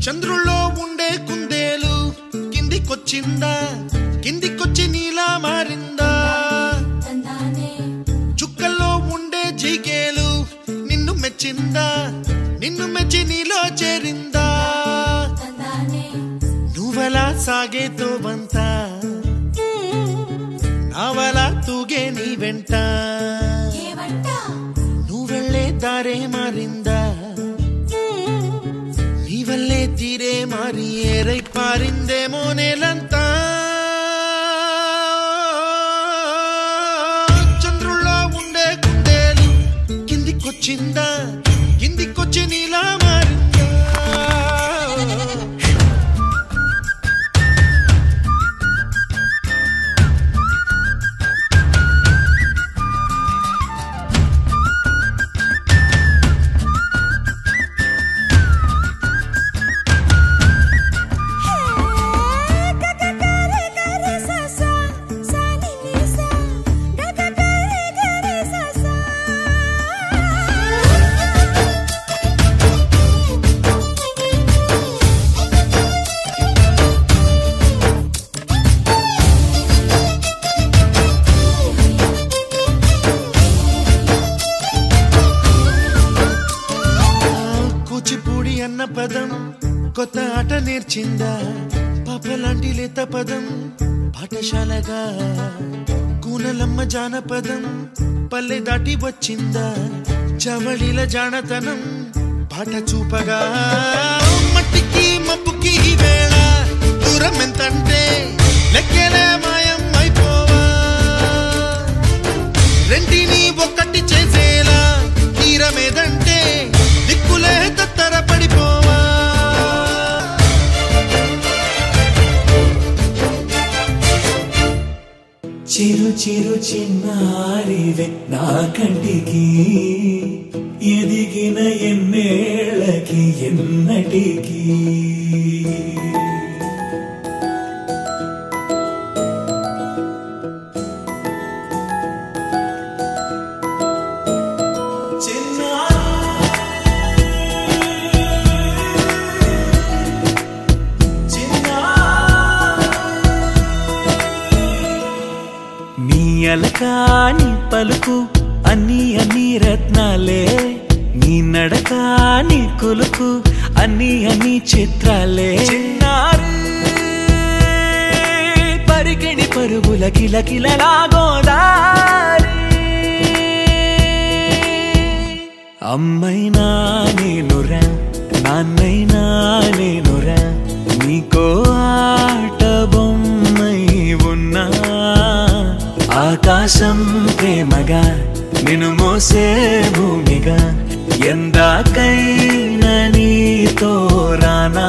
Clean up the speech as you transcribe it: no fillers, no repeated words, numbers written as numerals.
చంద్రుల్లో ఉండే కుందేలు కిందికొచ్చిందా, కిందికొచ్చి నీలా మారిందా? చుక్కల్లో ఉండే జిగేలు నిన్ను మెచ్చిందా, నిన్ను మెచ్చి నీలో చేరిందా? నువ్వలా సాగేతో వంత, నావలా తూగే నీ వెంట, నువ్వెళ్ళే దారే మారిందా, నీవల్లే తీరే మారి ఏరై పారిందేమో నేలంతా. చంద్రుల్లో ఉండే కుందేలు కిందికొచ్చిందా, కిందికొచ్చి నీలా మారిందా? అన్న పదం కొత్త ఆట నేర్చిందా, పాపలాంటి లేత పదం పాఠశాలగా, కూనలమ్మ జానపదం పల్లె దాటి వచ్చిందా, చవళిల జానతనం పాట చూపగా. మట్టికి మబ్బుకి వేళ దూరం ఎంతంటే లెక్కలే మాయం అయిపోవా, రెంటిని ఒక్కటి చేసేలా తీరమేదంటే దిక్కులే తత్తర పడిపోవా. చిరు చిరు చిన్నారివే నా కంటికి, ఎదిగిన ఎన్నేళ్ళకి ఎన్నటికి. అలకాని పలుకు అన్ని అన్ని రత్నాలే, నీ నడకాని కులుకు అన్ని అన్ని చిత్రాలే. చిన్నారు పరికిణి పరుగుల కిలకిలలాగోదారి, అమ్మైనా నేనురా నాన్నైనా నేనురా, నీకో ఆట బొమ్మై ఉన్నా. ఆకాశం ప్రేమగా నిన్ను మోసే భూమిగా, ఎందాకైనా నీతో రానా?